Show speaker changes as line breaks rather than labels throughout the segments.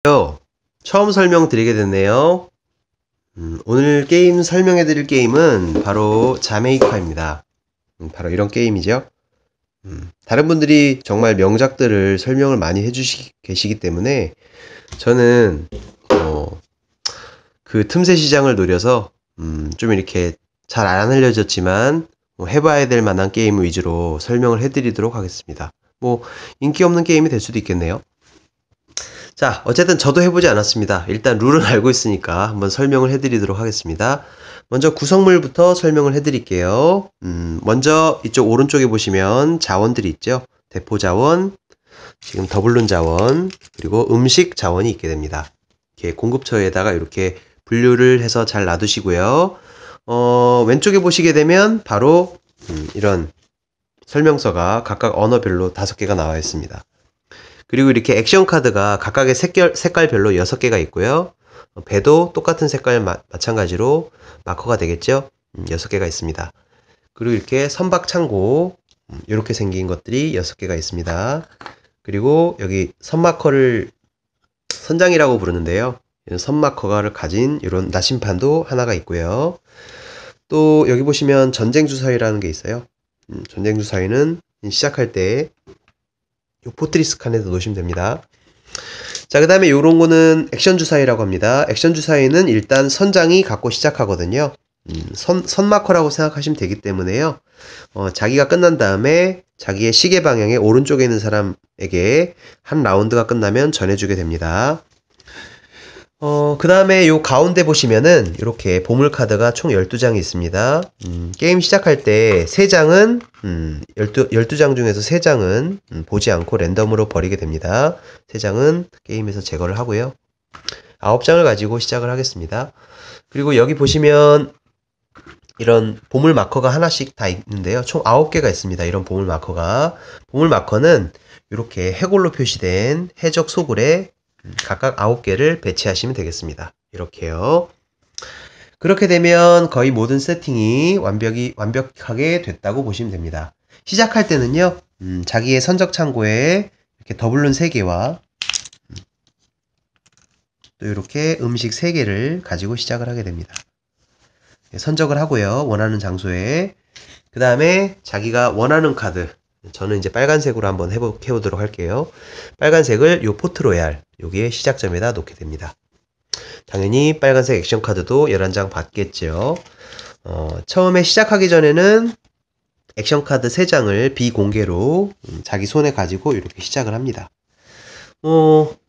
처음 설명드리게 됐네요. 오늘 게임 설명해드릴 게임은 바로 자메이카입니다. 바로 이런 게임이죠. 다른 분들이 정말 명작들을 설명을 많이 계시기 때문에 저는 그 틈새 시장을 노려서 좀 이렇게 잘 안 알려졌지만 해봐야 될 만한 게임 위주로 설명을 해드리도록 하겠습니다. 인기 없는 게임이 될 수도 있겠네요. 자, 어쨌든 저도 해보지 않았습니다. 일단 룰은 알고 있으니까 한번 설명을 해드리도록 하겠습니다. 먼저 구성물부터 설명을 해드릴게요. 먼저 이쪽 오른쪽에 보시면 자원들이 있죠. 대포 자원, 지금 더블룬 자원, 그리고 음식 자원이 있게 됩니다. 이렇게 공급처에다가 이렇게 분류를 해서 잘 놔두시고요. 왼쪽에 보시게 되면 바로 이런 설명서가 각각 언어별로 5개가 나와 있습니다. 그리고 이렇게 액션 카드가 각각의 색깔별로 6개가 있고요. 배도 똑같은 색깔 마찬가지로 마커가 되겠죠. 6개가 있습니다. 그리고 이렇게 선박 창고 이렇게 생긴 것들이 6개가 있습니다. 그리고 여기 선마커를 선장이라고 부르는데요. 선마커를 가진 이런 나심판도 하나가 있고요. 또 여기 보시면 전쟁주사위라는 게 있어요. 전쟁주사위는 시작할 때 요 포트리스 칸에다 놓으시면 됩니다. 자, 그 다음에 요런 거는 액션 주사위라고 합니다. 액션 주사위는 일단 선장이 갖고 시작하거든요. 선마커라고 생각하시면 되기 때문에요. 자기가 끝난 다음에 자기의 시계 방향의 오른쪽에 있는 사람에게 한 라운드가 끝나면 전해주게 됩니다. 그 다음에 요 가운데 보시면은 이렇게 보물 카드가 총 12장이 있습니다. 게임 시작할 때 3장은 12장 중에서 3장은 보지 않고 랜덤으로 버리게 됩니다. 3장은 게임에서 제거를 하고요. 9장을 가지고 시작을 하겠습니다. 그리고 여기 보시면 이런 보물 마커가 하나씩 다 있는데요. 총 9개가 있습니다. 이런 보물 마커가. 보물 마커는 이렇게 해골로 표시된 해적 소굴에 각각 9개를 배치하시면 되겠습니다. 이렇게요. 그렇게 되면 거의 모든 세팅이 완벽하게 됐다고 보시면 됩니다. 시작할 때는요, 자기의 선적 창고에 이렇게 더블룬 3개와 또 이렇게 음식 3개를 가지고 시작을 하게 됩니다. 선적을 하고요, 원하는 장소에. 그 다음에 자기가 원하는 카드, 저는 이제 빨간색으로 한번 해보도록 할게요. 빨간색을 요 포트로얄, 여기에 시작점에다 놓게 됩니다. 당연히 빨간색 액션 카드도 11장 받겠죠. 처음에 시작하기 전에는 액션 카드 3장을 비공개로 자기 손에 가지고 이렇게 시작을 합니다.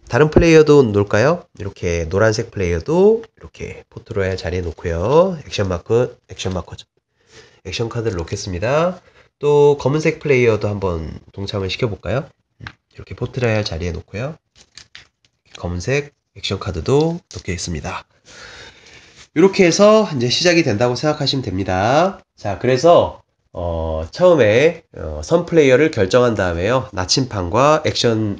다른 플레이어도 놓을까요? 이렇게 노란색 플레이어도 이렇게 포트로얄 자리에 놓고요. 액션 카드를 놓겠습니다. 또 검은색 플레이어도 한번 동참을 시켜볼까요? 이렇게 포트로얄 자리에 놓고요. 검은색 액션 카드도 놓겠습니다. 이렇게 해서 이제 시작이 된다고 생각하시면 됩니다. 자, 그래서 처음에 선 플레이어를 결정한 다음에요. 나침판과 액션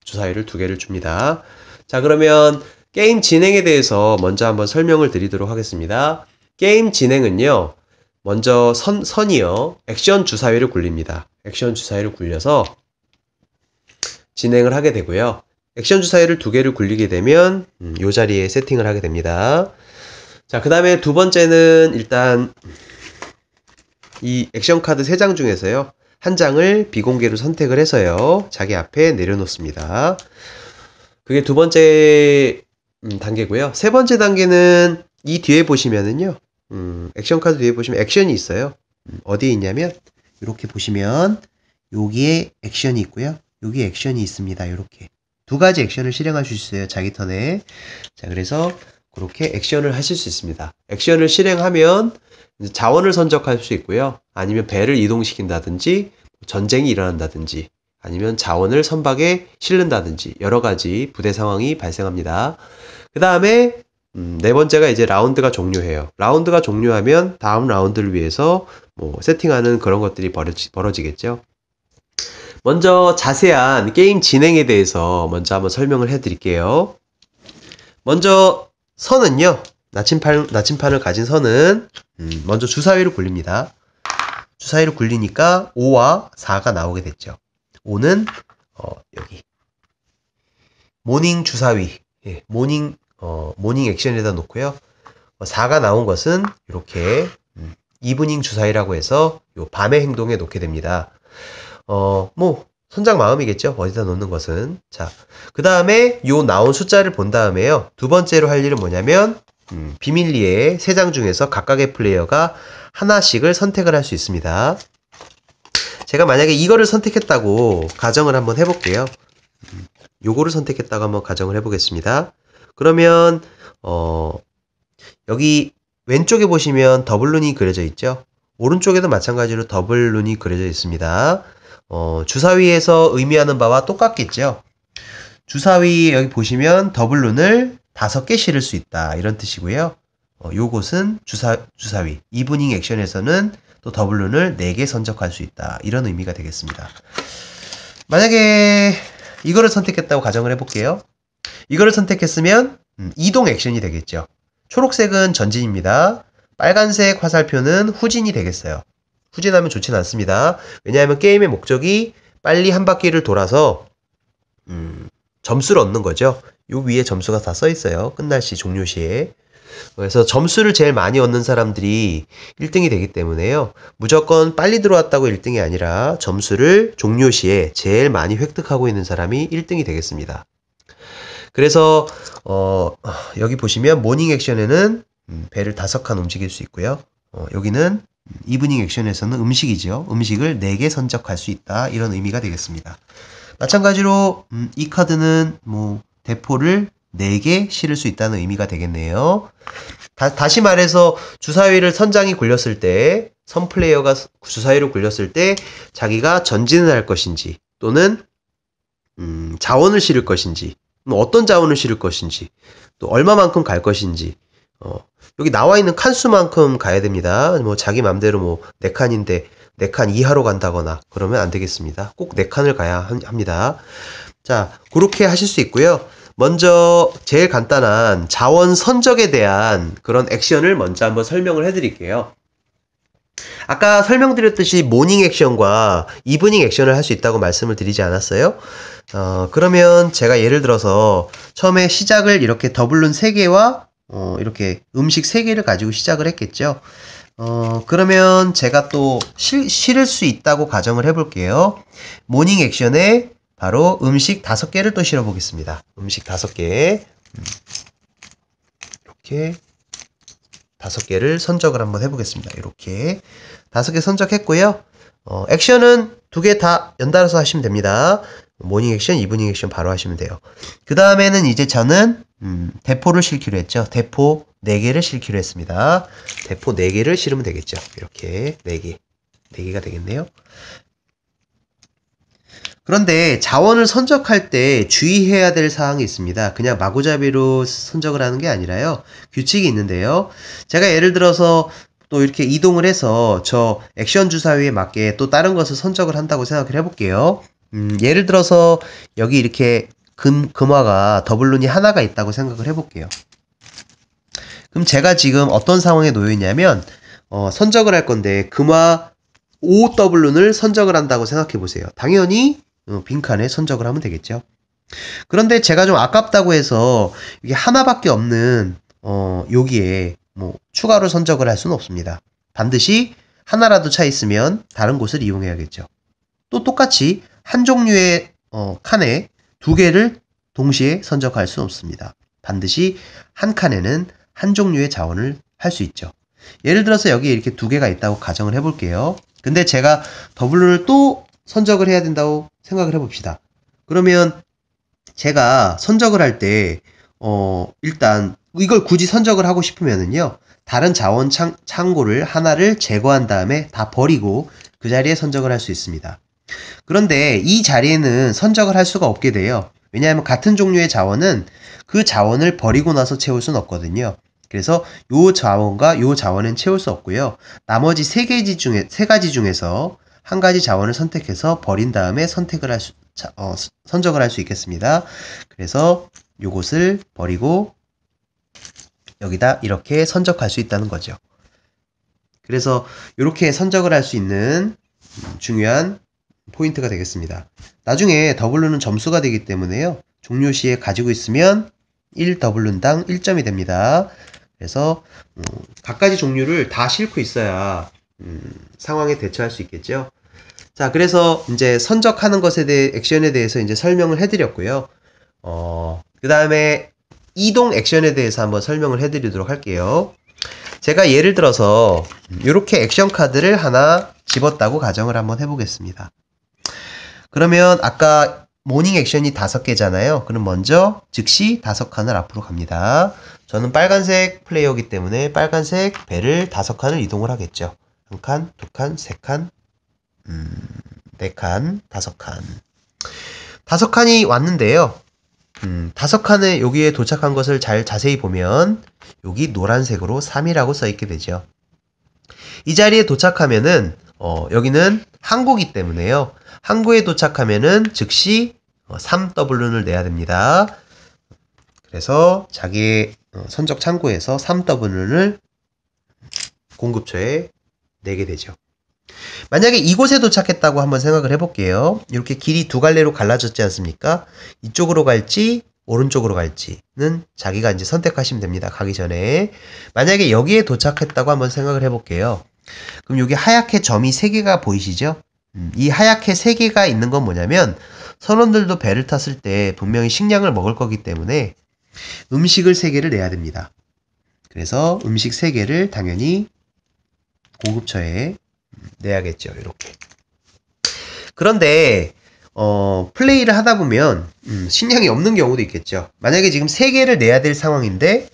주사위를 2개를 줍니다. 자, 그러면 게임 진행에 대해서 먼저 한번 설명을 드리도록 하겠습니다. 게임 진행은요. 먼저 선이요. 액션 주사위를 굴립니다. 액션 주사위를 굴려서 진행을 하게 되고요. 액션 주사위를 2개를 굴리게 되면 이 자리에 세팅을 하게 됩니다. 자, 그 다음에 두 번째는 일단 이 액션 카드 3장 중에서요. 한 장을 비공개로 선택을 해서요. 자기 앞에 내려놓습니다. 그게 두 번째 단계고요. 세 번째 단계는 이 뒤에 보시면은요. 액션 카드 뒤에 보시면 액션이 있어요. 어디에 있냐면 이렇게 보시면 여기에 액션이 있고요. 여기에 액션이 있습니다. 이렇게 2가지 액션을 실행할 수 있어요. 자기 턴에. 자, 그래서 그렇게 액션을 하실 수 있습니다. 액션을 실행하면 자원을 선적할 수 있고요. 아니면 배를 이동시킨다든지 전쟁이 일어난다든지 아니면 자원을 선박에 실른다든지 여러 가지 부대 상황이 발생합니다. 그 다음에 네 번째가 이제 라운드가 종료해요. 라운드가 종료하면 다음 라운드를 위해서 세팅하는 그런 것들이 벌어지겠죠. 먼저 자세한 게임 진행에 대해서 먼저 한번 설명을 해드릴게요. 먼저 선은요. 나침판을 가진 선은 먼저 주사위를 굴립니다. 주사위를 굴리니까 5와 4가 나오게 됐죠. 5는 여기 모닝 주사위 예, 모닝 액션에다 놓고요. 4가 나온 것은 이렇게 이브닝 주사위라고 해서 요 밤의 행동에 놓게 됩니다. 뭐 선장 마음이겠죠. 어디다 놓는 것은. 자, 그 다음에 요 나온 숫자를 본 다음에요. 두 번째로 할 일은 뭐냐면 비밀리에 3장 중에서 각각의 플레이어가 하나씩을 선택을 할 수 있습니다. 제가 만약에 이거를 선택했다고 가정을 한번 해볼게요. 요거를 선택했다고 한번 가정을 해보겠습니다. 그러면 여기 왼쪽에 보시면 더블룬이 그려져 있죠. 오른쪽에도 마찬가지로 더블룬이 그려져 있습니다. 주사위에서 의미하는 바와 똑같겠죠. 주사위 여기 보시면 더블룬을 5개 실을 수 있다 이런 뜻이고요. 요것은 주사위 이브닝 액션에서는 또 더블룬을 4개 선적할 수 있다 이런 의미가 되겠습니다. 만약에 이거를 선택했다고 가정을 해볼게요. 이거를 선택했으면 이동 액션이 되겠죠. 초록색은 전진입니다. 빨간색 화살표는 후진이 되겠어요. 후진하면 좋진 않습니다. 왜냐하면 게임의 목적이 빨리 한 바퀴를 돌아서 점수를 얻는 거죠. 요 위에 점수가 다 써 있어요. 끝날 시, 종료 시에. 그래서 점수를 제일 많이 얻는 사람들이 1등이 되기 때문에요. 무조건 빨리 들어왔다고 1등이 아니라 점수를 종료 시에 제일 많이 획득하고 있는 사람이 1등이 되겠습니다. 그래서 여기 보시면 모닝 액션에는 배를 5칸 움직일 수 있고요. 여기는 이브닝 액션에서는 음식이죠. 음식을 4개 선적할 수 있다. 이런 의미가 되겠습니다. 마찬가지로 이 카드는 뭐 대포를 4개 실을 수 있다는 의미가 되겠네요. 다시 말해서 주사위를 선장이 굴렸을 때 선플레이어가 주사위를 굴렸을 때 자기가 전진을 할 것인지 또는 자원을 실을 것인지 어떤 자원을 실을 것인지 또 얼마만큼 갈 것인지 여기 나와 있는 칸수만큼 가야 됩니다. 뭐 자기 맘대로 뭐 4칸인데 4칸 이하로 간다거나 그러면 안 되겠습니다. 꼭 4칸을 가야 합니다. 자, 그렇게 하실 수 있고요. 먼저 제일 간단한 자원 선적에 대한 그런 액션을 먼저 한번 설명을 해드릴게요. 아까 설명드렸듯이 모닝 액션과 이브닝 액션을 할 수 있다고 말씀을 드리지 않았어요? 그러면 제가 예를 들어서 처음에 시작을 이렇게 더블룬 3개와 이렇게 음식 3개를 가지고 시작을 했겠죠. 그러면 제가 또 실을 수 있다고 가정을 해볼게요. 모닝 액션에 바로 음식 5개를 또 실어 보겠습니다. 음식 5개. 이렇게 5개를 선적을 한번 해보겠습니다. 이렇게 5개 선적했고요. 액션은 2개 다 연달아서 하시면 됩니다. 모닝 액션, 이브닝 액션 바로 하시면 돼요. 그 다음에는 이제 저는 대포를 실기로 했죠. 대포 4개를 실기로 했습니다. 대포 4개를 실으면 되겠죠. 이렇게 4개. 4개가 되겠네요. 그런데 자원을 선적할 때 주의해야 될 사항이 있습니다. 그냥 마구잡이로 선적을 하는 게 아니라요. 규칙이 있는데요. 제가 예를 들어서 또 이렇게 이동을 해서 저 액션 주사위에 맞게 또 다른 것을 선적을 한다고 생각을 해볼게요. 예를 들어서 여기 이렇게 금화가 더블룬이 하나가 있다고 생각을 해볼게요. 그럼 제가 지금 어떤 상황에 놓여 있냐면 선적을 할 건데 금화 5더블룬을 선적을 한다고 생각해 보세요. 당연히 빈칸에 선적을 하면 되겠죠. 그런데 제가 좀 아깝다고 해서 이게 하나밖에 없는 여기에 뭐 추가로 선적을 할 수는 없습니다. 반드시 하나라도 차 있으면 다른 곳을 이용해야겠죠. 또 똑같이 한 종류의 칸에 2개를 동시에 선적할 수는 없습니다. 반드시 한 칸에는 한 종류의 자원을 할 수 있죠. 예를 들어서 여기에 이렇게 2개가 있다고 가정을 해볼게요. 근데 제가 더블룬을 또 선적을 해야 된다고 생각을 해봅시다. 그러면 제가 선적을 할 때 일단 이걸 굳이 선적을 하고 싶으면은요. 다른 자원 창고를 하나를 제거한 다음에 다 버리고 그 자리에 선적을 할 수 있습니다. 그런데 이 자리에는 선적을 할 수가 없게 돼요. 왜냐하면 같은 종류의 자원은 그 자원을 버리고 나서 채울 수는 없거든요. 그래서 요 자원과 요 자원은 채울 수 없고요. 나머지 3가지 중에서 한 가지 자원을 선택해서 버린 다음에 선적을 할 수 있겠습니다. 그래서 요것을 버리고 여기다 이렇게 선적할 수 있다는 거죠. 그래서 이렇게 선적을 할 수 있는 중요한 포인트가 되겠습니다. 나중에 더블루는 점수가 되기 때문에요. 종료 시에 가지고 있으면 1W당 1점이 됩니다. 그래서 각가지 종류를 다 싣고 있어야 상황에 대처할 수 있겠죠. 자, 그래서 이제 선적하는 것에 대해 액션에 대해서 이제 설명을 해드렸고요. 그 다음에 이동 액션에 대해서 한번 설명을 해드리도록 할게요. 제가 예를 들어서 이렇게 액션 카드를 하나 집었다고 가정을 한번 해보겠습니다. 그러면 아까 모닝 액션이 5개잖아요. 그럼 먼저 즉시 5칸을 앞으로 갑니다. 저는 빨간색 플레이어이기 때문에 빨간색 배를 5칸을 이동을 하겠죠. 1칸, 2칸, 3칸, 4칸, 5칸. 5칸이 왔는데요. 5칸에 여기에 도착한 것을 잘 자세히 보면 여기 노란색으로 3이라고 써있게 되죠. 이 자리에 도착하면은 여기는 항구이기 때문에요. 항구에 도착하면은 즉시 3W를 내야 됩니다. 그래서 자기의 선적 창구에서 3W를 공급처에 내게 되죠. 만약에 이곳에 도착했다고 한번 생각을 해볼게요. 이렇게 길이 두 갈래로 갈라졌지 않습니까? 이쪽으로 갈지 오른쪽으로 갈지는 자기가 이제 선택하시면 됩니다. 가기 전에. 만약에 여기에 도착했다고 한번 생각을 해볼게요. 그럼 여기 하얗게 점이 3개가 보이시죠? 이 하얗게 3개가 있는 건 뭐냐면 선원들도 배를 탔을 때 분명히 식량을 먹을 거기 때문에 음식을 3개를 내야 됩니다. 그래서 음식 3개를 당연히 공급처에 내야겠죠. 이렇게. 그런데 플레이를 하다 보면 식량이 없는 경우도 있겠죠. 만약에 지금 3개를 내야 될 상황인데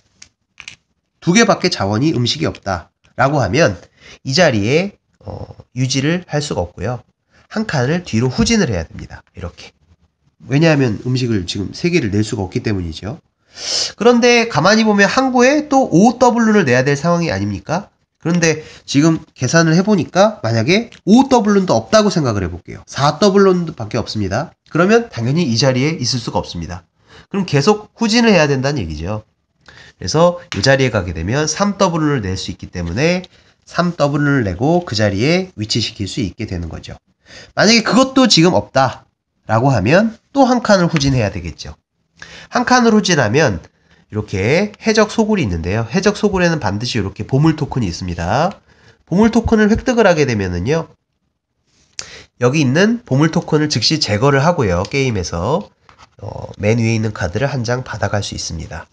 2개밖에 자원이 음식이 없다 라고 하면 이 자리에 유지를 할 수가 없고요. 한 칸을 뒤로 후진을 해야 됩니다. 이렇게. 왜냐하면 음식을 지금 3개를 낼 수가 없기 때문이죠. 그런데 가만히 보면 항구에 또 5W를 내야 될 상황이 아닙니까? 그런데 지금 계산을 해보니까 만약에 5W는 또 없다고 생각을 해볼게요. 4W는 밖에 없습니다. 그러면 당연히 이 자리에 있을 수가 없습니다. 그럼 계속 후진을 해야 된다는 얘기죠. 그래서 이 자리에 가게 되면 3W를 낼 수 있기 때문에 3W를 내고 그 자리에 위치시킬 수 있게 되는 거죠. 만약에 그것도 지금 없다 라고 하면 또 한 칸을 후진해야 되겠죠. 한 칸을 후진하면 이렇게 해적 소굴이 있는데요. 해적 소굴에는 반드시 이렇게 보물 토큰이 있습니다. 보물 토큰을 획득을 하게 되면은요. 여기 있는 보물 토큰을 즉시 제거를 하고요. 게임에서 맨 위에 있는 카드를 한 장 받아갈 수 있습니다.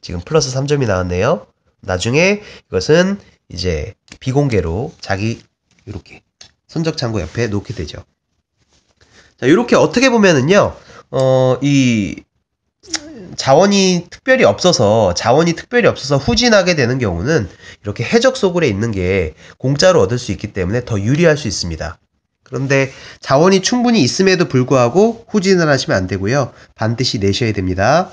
지금 플러스 3점이 나왔네요. 나중에 이것은 이제 비공개로 자기 이렇게 선적 창고 옆에 놓게 되죠. 자, 이렇게 어떻게 보면은요. 이 자원이 특별히 없어서 후진하게 되는 경우는 이렇게 해적 소굴에 있는 게 공짜로 얻을 수 있기 때문에 더 유리할 수 있습니다. 그런데 자원이 충분히 있음에도 불구하고 후진을 하시면 안 되고요. 반드시 내셔야 됩니다.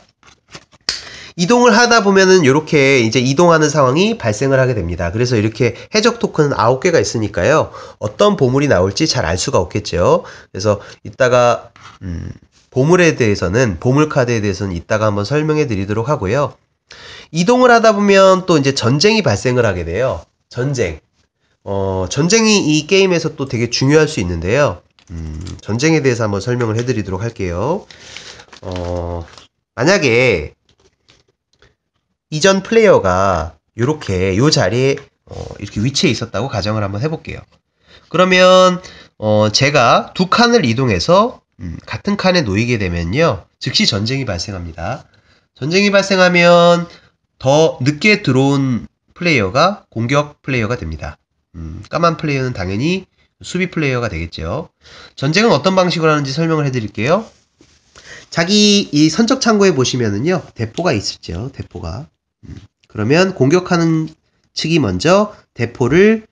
이동을 하다 보면은 이렇게 이제 이동하는 상황이 발생을 하게 됩니다. 그래서 이렇게 해적 토큰은 9개가 있으니까요. 어떤 보물이 나올지 잘 알 수가 없겠죠. 그래서 이따가 보물에 대해서는 보물 카드에 대해서는 이따가 한번 설명해 드리도록 하고요. 이동을 하다 보면 또 이제 전쟁이 발생을 하게 돼요. 전쟁. 전쟁이 이 게임에서 또 되게 중요할 수 있는데요. 전쟁에 대해서 한번 설명을 해 드리도록 할게요. 만약에 이전 플레이어가 이렇게 요 자리에 이렇게 위치해 있었다고 가정을 한번 해볼게요. 그러면 제가 2칸을 이동해서 같은 칸에 놓이게 되면요. 즉시 전쟁이 발생합니다. 전쟁이 발생하면 더 늦게 들어온 플레이어가 공격 플레이어가 됩니다. 까만 플레이어는 당연히 수비 플레이어가 되겠죠. 전쟁은 어떤 방식으로 하는지 설명을 해드릴게요. 자기 이 선적 창고에 보시면은요. 대포가 있었죠. 대포가. 그러면 공격하는 측이 먼저 대포를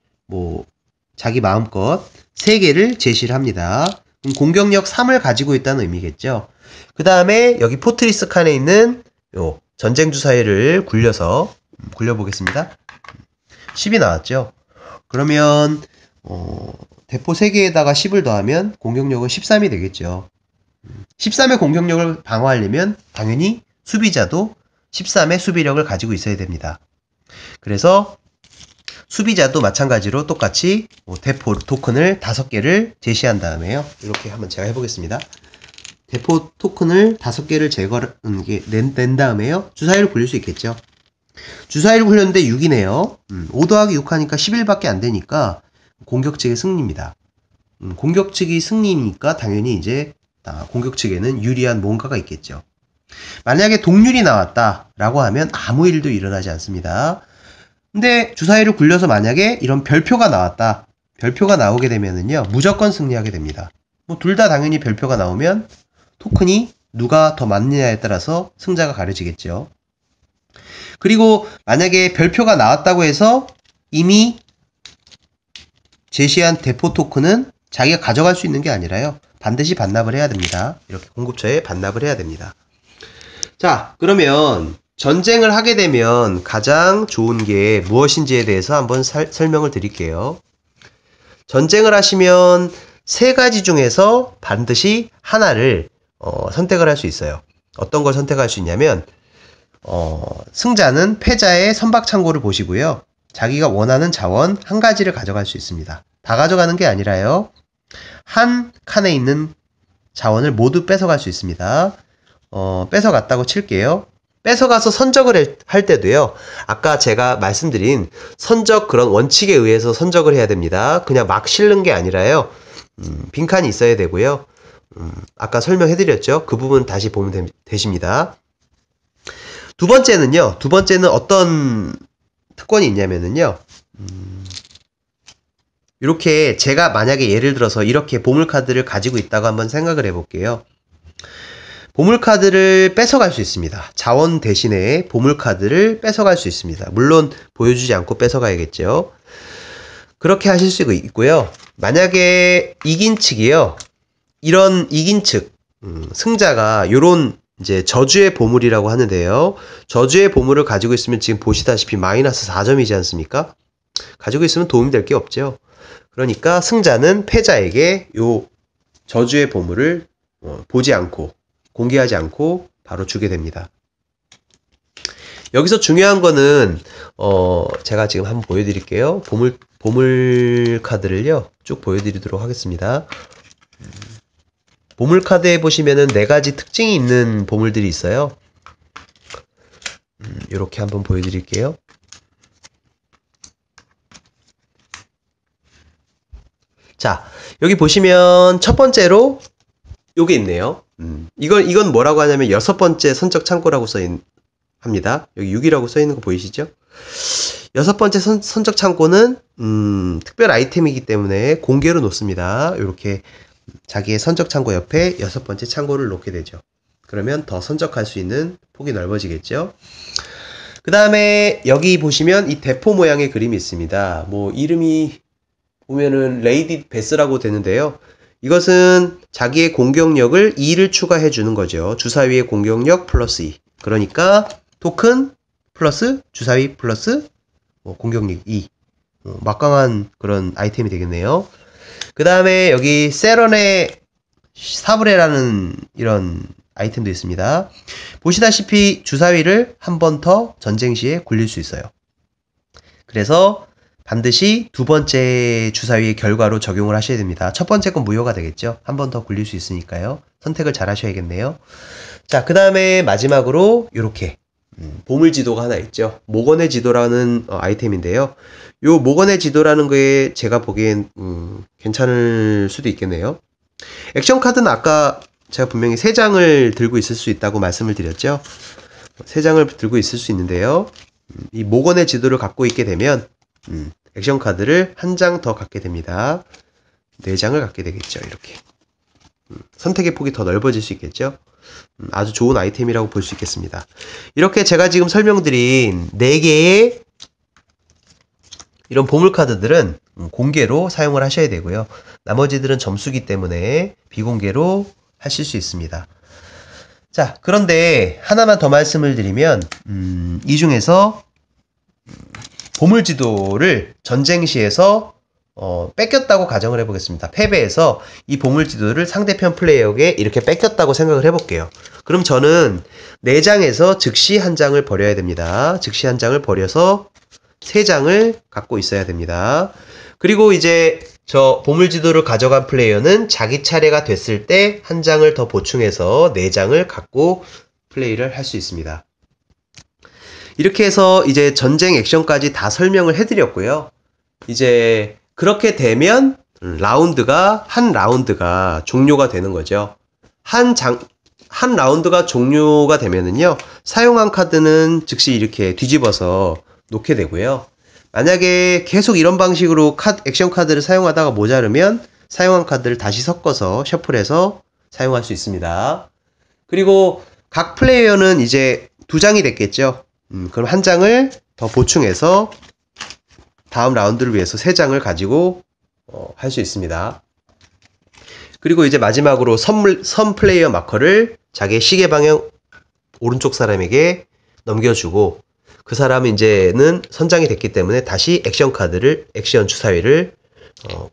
자기 마음껏 3개를 제시를 합니다. 그럼 공격력 3을 가지고 있다는 의미겠죠. 그 다음에 여기 포트리스 칸에 있는 요 전쟁 주사위를 굴려보겠습니다. 10이 나왔죠. 그러면 대포 3개에다가 10을 더하면 공격력은 13이 되겠죠. 13의 공격력을 방어하려면 당연히 수비자도 13의 수비력을 가지고 있어야 됩니다. 그래서 수비자도 마찬가지로 똑같이 대포 토큰을 5개를 제시한 다음에요. 이렇게 한번 제가 해보겠습니다. 대포 토큰을 5개를 낸 다음에요. 주사위를 굴릴 수 있겠죠. 주사위를 굴렸는데 6이네요. 5 더하기 6 하니까 11밖에 안 되니까 공격 측의 승리입니다. 공격 측이 승리니까 당연히 이제 공격 측에는 유리한 뭔가가 있겠죠. 만약에 동률이 나왔다라고 하면 아무 일도 일어나지 않습니다. 근데 주사위를 굴려서 만약에 이런 별표가 나왔다. 별표가 나오게 되면은요, 무조건 승리하게 됩니다. 뭐 둘 다 당연히 별표가 나오면 토큰이 누가 더 많느냐에 따라서 승자가 가려지겠죠. 그리고 만약에 별표가 나왔다고 해서 이미 제시한 대포 토큰은 자기가 가져갈 수 있는 게 아니라요. 반드시 반납을 해야 됩니다. 이렇게 공급처에 반납을 해야 됩니다. 자, 그러면 전쟁을 하게 되면 가장 좋은 게 무엇인지에 대해서 한번 설명을 드릴게요. 전쟁을 하시면 3가지 중에서 반드시 하나를 선택을 할 수 있어요. 어떤 걸 선택할 수 있냐면 승자는 패자의 선박창고를 보시고요. 자기가 원하는 자원 1가지를 가져갈 수 있습니다. 다 가져가는 게 아니라요. 한 칸에 있는 자원을 모두 뺏어갈 수 있습니다. 뺏어갔다고 칠게요. 뺏어가서 선적을 할 때도요. 아까 제가 말씀드린 선적 그런 원칙에 의해서 선적을 해야 됩니다. 그냥 막 실는 게 아니라요. 빈칸이 있어야 되고요. 아까 설명해드렸죠. 그 부분 다시 보면 되십니다. 두 번째는요. 두 번째는 어떤 특권이 있냐면은요. 이렇게 제가 만약에 예를 들어서 이렇게 보물카드를 가지고 있다고 한번 생각을 해볼게요. 보물카드를 뺏어갈 수 있습니다. 자원 대신에 보물카드를 뺏어갈 수 있습니다. 물론 보여주지 않고 뺏어가야겠죠. 그렇게 하실 수 있고요. 만약에 이긴 측이요. 이런 이긴 측 승자가 요런 이제 저주의 보물이라고 하는데요. 저주의 보물을 가지고 있으면 지금 보시다시피 마이너스 4점이지 않습니까? 가지고 있으면 도움이 될 게 없죠. 그러니까 승자는 패자에게 요 저주의 보물을 보지 않고 공개하지 않고 바로 주게 됩니다. 여기서 중요한 거는 제가 지금 한번 보여드릴게요. 보물 카드를요 쭉 보여드리도록 하겠습니다. 보물 카드에 보시면은 4가지 특징이 있는 보물들이 있어요. 이렇게 한번 보여드릴게요. 자, 여기 보시면 첫 번째로 요게 있네요. 이건 뭐라고 하냐면 6번째 선적 창고라고 합니다. 여기 6이라고 써 있는 거 보이시죠? 6번째 선적 창고는 특별 아이템이기 때문에 공개로 놓습니다. 이렇게 자기의 선적 창고 옆에 6번째 창고를 놓게 되죠. 그러면 더 선적할 수 있는 폭이 넓어지겠죠. 그 다음에 여기 보시면 이 대포 모양의 그림이 있습니다. 뭐 이름이 보면은 레이디 베스라고 되는데요. 이것은 자기의 공격력을 2를 추가해 주는 거죠. 주사위의 공격력 플러스 2. 그러니까 토큰 플러스 주사위 플러스 공격력 2. 막강한 그런 아이템이 되겠네요. 그 다음에 여기 세런의 사브레라는 이런 아이템도 있습니다. 보시다시피 주사위를 한 번 더 전쟁 시에 굴릴 수 있어요. 그래서 반드시 두 번째 주사위의 결과로 적용을 하셔야 됩니다. 첫 번째 건 무효가 되겠죠. 한 번 더 굴릴 수 있으니까요. 선택을 잘 하셔야겠네요. 자, 그 다음에 마지막으로 이렇게 보물지도가 하나 있죠. 목원의 지도라는 아이템인데요. 요 목원의 지도라는 게 제가 보기엔 괜찮을 수도 있겠네요. 액션 카드는 아까 제가 분명히 3장을 들고 있을 수 있다고 말씀을 드렸죠. 3장을 들고 있을 수 있는데요. 이 목원의 지도를 갖고 있게 되면 액션 카드를 한 장 더 갖게 됩니다. 4장을 갖게 되겠죠. 이렇게 선택의 폭이 더 넓어질 수 있겠죠. 아주 좋은 아이템이라고 볼 수 있겠습니다. 이렇게 제가 지금 설명드린 4개의 이런 보물 카드들은 공개로 사용을 하셔야 되고요. 나머지들은 점수기 때문에 비공개로 하실 수 있습니다. 자, 그런데 하나만 더 말씀을 드리면 이 중에서 보물지도를 전쟁시에서 뺏겼다고 가정을 해보겠습니다. 패배해서 이 보물지도를 상대편 플레이어에게 이렇게 뺏겼다고 생각을 해볼게요. 그럼 저는 4장에서 즉시 1장을 버려야 됩니다. 즉시 1장을 버려서 3장을 갖고 있어야 됩니다. 그리고 이제 저 보물지도를 가져간 플레이어는 자기 차례가 됐을 때 한 장을 더 보충해서 4장을 갖고 플레이를 할 수 있습니다. 이렇게 해서 이제 전쟁 액션까지 다 설명을 해드렸고요. 이제 그렇게 되면 한 라운드가 종료가 되는 거죠. 한 라운드가 종료가 되면은요, 사용한 카드는 즉시 이렇게 뒤집어서 놓게 되고요. 만약에 계속 이런 방식으로 액션 카드를 사용하다가 모자르면 사용한 카드를 다시 섞어서 셔플해서 사용할 수 있습니다. 그리고 각 플레이어는 이제 2장이 됐겠죠. 그럼 한 장을 더 보충해서 다음 라운드를 위해서 3장을 가지고 할 수 있습니다. 그리고 이제 마지막으로 선 플레이어 마커를 자기의 시계 방향 오른쪽 사람에게 넘겨주고, 그 사람은 이제는 선장이 됐기 때문에 다시 액션 주사위를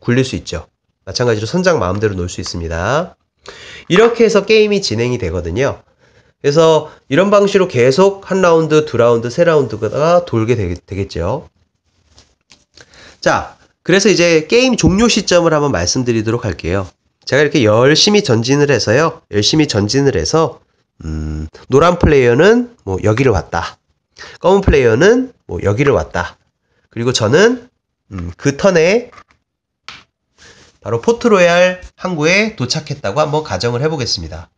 굴릴 수 있죠. 마찬가지로 선장 마음대로 놓을 수 있습니다. 이렇게 해서 게임이 진행이 되거든요. 그래서 이런 방식으로 계속 한 라운드, 2라운드, 3라운드가 돌게 되겠죠. 자, 그래서 이제 게임 종료 시점을 한번 말씀드리도록 할게요. 제가 이렇게 열심히 전진을 해서 노란 플레이어는 뭐 여기를 왔다. 검은 플레이어는 뭐 여기를 왔다. 그리고 저는 그 턴에 바로 포트로얄 항구에 도착했다고 한번 가정을 해보겠습니다.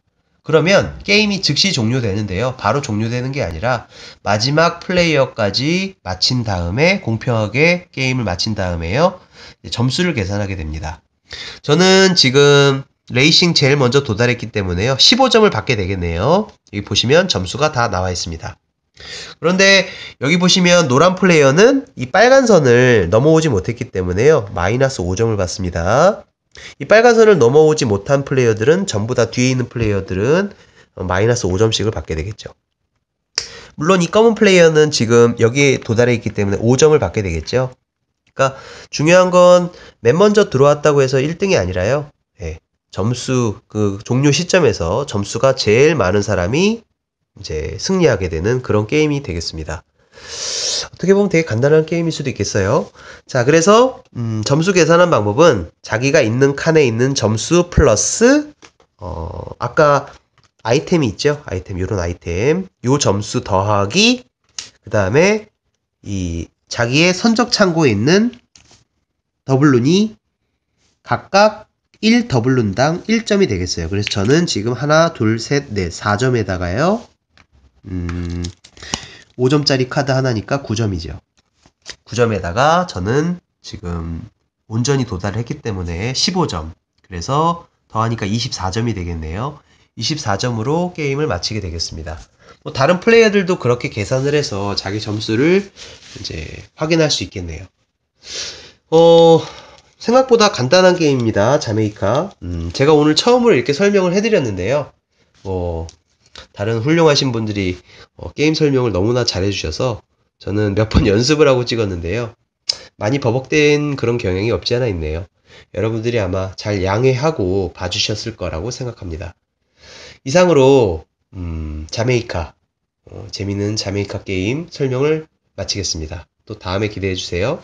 그러면 게임이 즉시 종료되는데요. 바로 종료되는 게 아니라 마지막 플레이어까지 마친 다음에, 공평하게 게임을 마친 다음에요, 점수를 계산하게 됩니다. 저는 지금 레이싱 제일 먼저 도달했기 때문에요, 15점을 받게 되겠네요. 여기 보시면 점수가 다 나와 있습니다. 그런데 여기 보시면 노란 플레이어는 이 빨간 선을 넘어오지 못했기 때문에요, 마이너스 5점을 받습니다. 이 빨간 선을 넘어오지 못한 플레이어들은, 전부 다 뒤에 있는 플레이어들은 마이너스 5점씩을 받게 되겠죠. 물론 이 검은 플레이어는 지금 여기에 도달해 있기 때문에 5점을 받게 되겠죠. 그러니까 중요한 건 맨 먼저 들어왔다고 해서 1등이 아니라요, 점수, 그 종료 시점에서 점수가 제일 많은 사람이 이제 승리하게 되는 그런 게임이 되겠습니다. 어떻게 보면 되게 간단한 게임일 수도 있겠어요. 자, 그래서 점수 계산한 방법은 자기가 있는 칸에 있는 점수 플러스 아까 아이템이 있죠. 요런 아이템, 요 점수 더하기, 그 다음에 이 자기의 선적 창고에 있는 더블룬이 각각 1 더블룬당 1점이 되겠어요. 그래서 저는 지금 하나, 둘, 셋, 넷, 4점에다가요 5점짜리 카드 하나니까 9점이죠. 9점에다가 저는 지금 온전히 도달을 했기 때문에 15점. 그래서 더하니까 24점이 되겠네요. 24점으로 게임을 마치게 되겠습니다. 뭐 다른 플레이어들도 그렇게 계산을 해서 자기 점수를 이제 확인할 수 있겠네요. 생각보다 간단한 게임입니다. 자메이카. 제가 오늘 처음으로 이렇게 설명을 해드렸는데요. 다른 훌륭하신 분들이 게임 설명을 너무나 잘해주셔서 저는 몇 번 연습을 하고 찍었는데요. 많이 버벅된 그런 경향이 없지 않아 있네요. 여러분들이 아마 잘 양해하고 봐주셨을 거라고 생각합니다. 이상으로 자메이카, 재미있는 자메이카 게임 설명을 마치겠습니다. 또 다음에 기대해주세요.